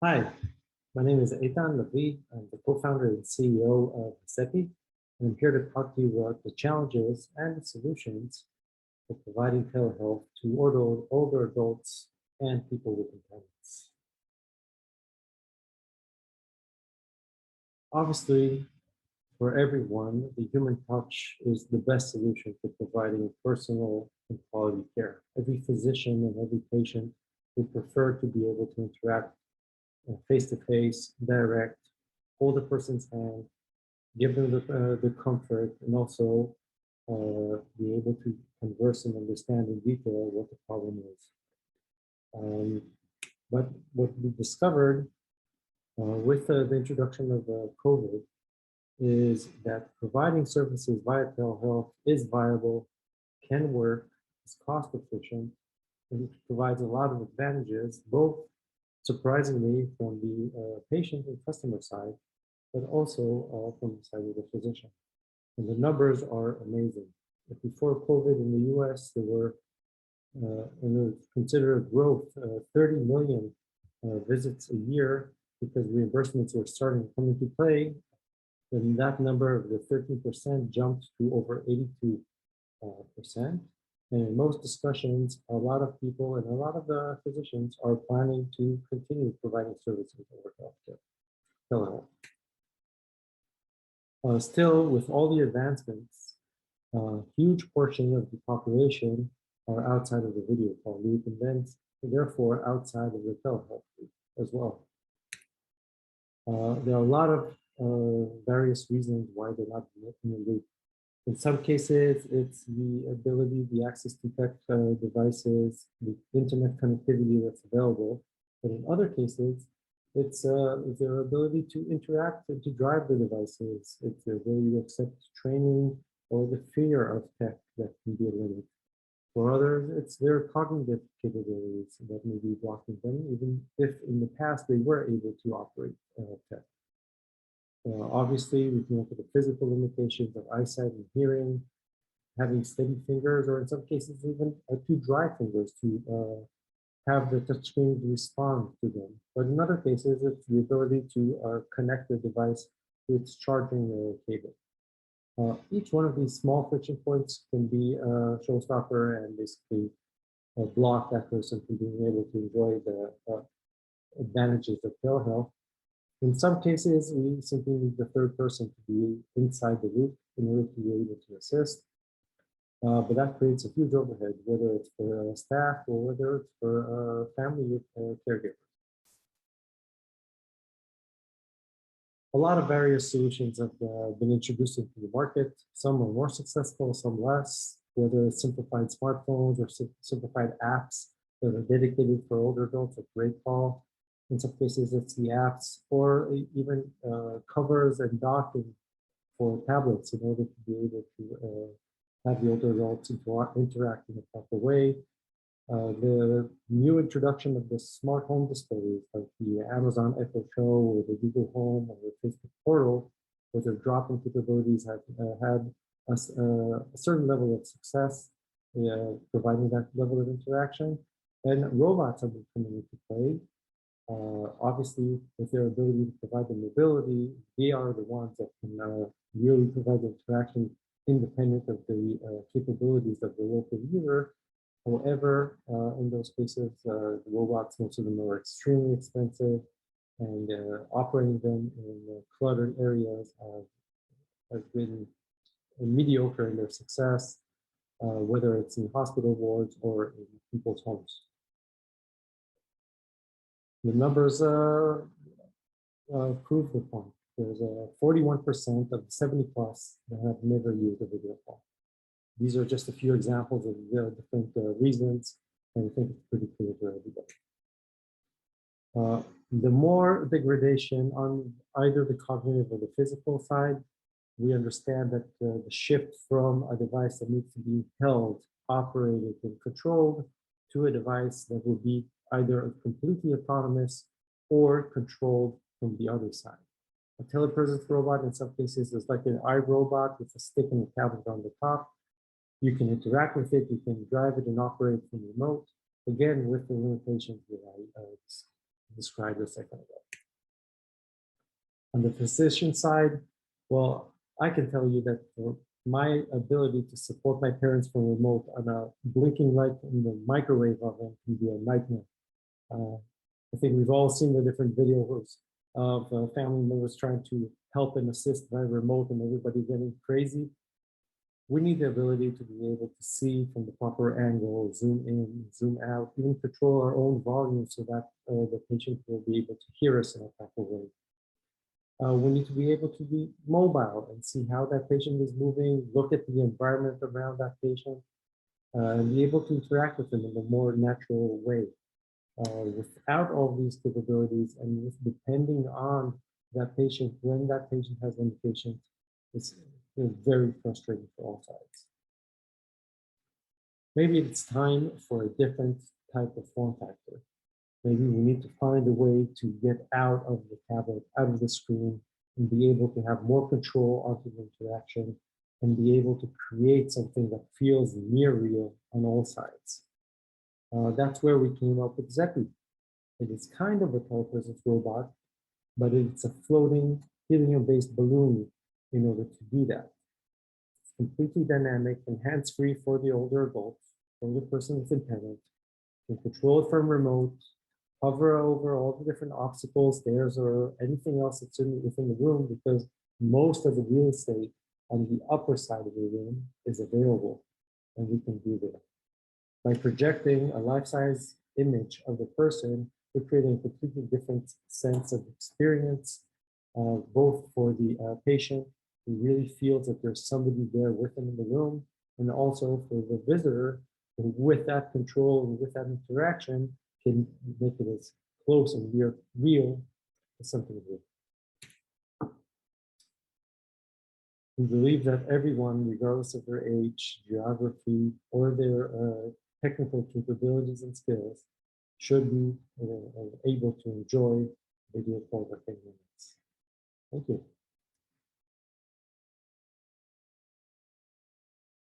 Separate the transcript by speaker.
Speaker 1: Hi, my name is Eitan Lavie. I'm the co-founder and CEO of Zeppi, and I'm here to talk to you about the challenges and the solutions for providing telehealth to older adults and people with impairments. Obviously, for everyone, the human touch is the best solution for providing personal and quality care. Every physician and every patient would prefer to be able to interact face-to-face, direct, hold a person's hand, give them the comfort, and also be able to converse and understand in detail what the problem is. But what we discovered with the introduction of COVID is that providing services via telehealth is viable, can work, is cost efficient, and it provides a lot of advantages, both surprisingly from the patient and customer side, but also from the side of the physician. And the numbers are amazing. Before COVID in the US, there were considered growth, 30 million visits a year because reimbursements were starting to come into play. Then that number of the 13% jumped to over 82%. And in most discussions, a lot of people and a lot of the physicians are planning to continue providing services over telehealth. Still, with all the advancements, a huge portion of the population are outside of the video call loop and then therefore outside of the telehealth loop as well. There are a lot of various reasons why they're not in the loop. In some cases, it's the ability, the access to tech devices, the internet connectivity that's available. But in other cases, it's their ability to interact and to drive the devices. It's their ability to accept training or the fear of tech that can be a limit. For others, it's their cognitive capabilities that may be blocking them, even if in the past they were able to operate tech. Obviously, we can look at the physical limitations of eyesight and hearing, having steady fingers, or in some cases even too dry fingers to have the touchscreen respond to them. But in other cases, it's the ability to connect the device to its charging cable. Each one of these small friction points can be a showstopper and basically block that person from being able to enjoy the advantages of telehealth. In some cases, we simply need the third person to be inside the loop in order to be able to assist. But that creates a huge overhead, whether it's for staff or whether it's for family caregivers. A lot of various solutions have been introduced into the market. Some are more successful, some less, whether it's simplified smartphones or simplified apps that are dedicated for older adults like GreatCall. In some cases, it's the apps or even covers and docking for tablets in order to be able to have the older adults interact in a proper way. The new introduction of the smart home displays like the Amazon Echo Show or the Google Home or the Facebook Portal, with their drop-in capabilities, have had a certain level of success providing that level of interaction. And robots have been coming into play. Obviously, with their ability to provide the mobility, they are the ones that can really provide the interaction independent of the capabilities of the local user. However, in those cases, the robots, most of them are extremely expensive, and operating them in cluttered areas has been mediocre in their success, whether it's in hospital wards or in people's homes. The numbers prove the point. There's 41% of the 70 plus that have never used a video call. These are just a few examples of different reasons, and I think it's pretty clear for everybody. The more degradation on either the cognitive or the physical side, we understand that the shift from a device that needs to be held, operated, and controlled to a device that will be either completely autonomous or controlled from the other side. A telepresence robot in some cases is like an iRobot with a stick and a tablet on the top. You can interact with it, you can drive it and operate from remote, again with the limitations that I described a second ago. On the physician side, well, I can tell you that for my ability to support my parents from remote on a blinking light in the microwave oven can be a nightmare. I think we've all seen the different videos of family members trying to help and assist by remote and everybody getting crazy. We need the ability to be able to see from the proper angle, zoom in, zoom out, even control our own volume so that the patient will be able to hear us in a proper way. We need to be able to be mobile and see how that patient is moving, look at the environment around that patient, and be able to interact with them in a more natural way. Without all these capabilities and with depending on that patient, when that patient has limitations, it's very frustrating for all sides. Maybe it's time for a different type of form factor. Maybe we need to find a way to get out of the tablet, out of the screen, and be able to have more control onto the interaction and be able to create something that feels near real on all sides. That's where we came up with Zeppi. It is kind of a telepresence robot, but it's a floating helium-based balloon in order to do that. It's completely dynamic and hands-free for the older adults, for the person with impairment. You can control it from remote, hover over all the different obstacles, stairs, or anything else that's within the room, because most of the real estate on the upper side of the room is available, and we can do that. By projecting a life-size image of the person, we're creating a completely different sense of experience, both for the patient, who really feels that there's somebody there with them in the room, and also for the visitor, who with that control and with that interaction can make it as close and real as something real. We believe that everyone, regardless of their age, geography, or their technical capabilities and skills, should be able to enjoy video call for 10 minutes. Thank you.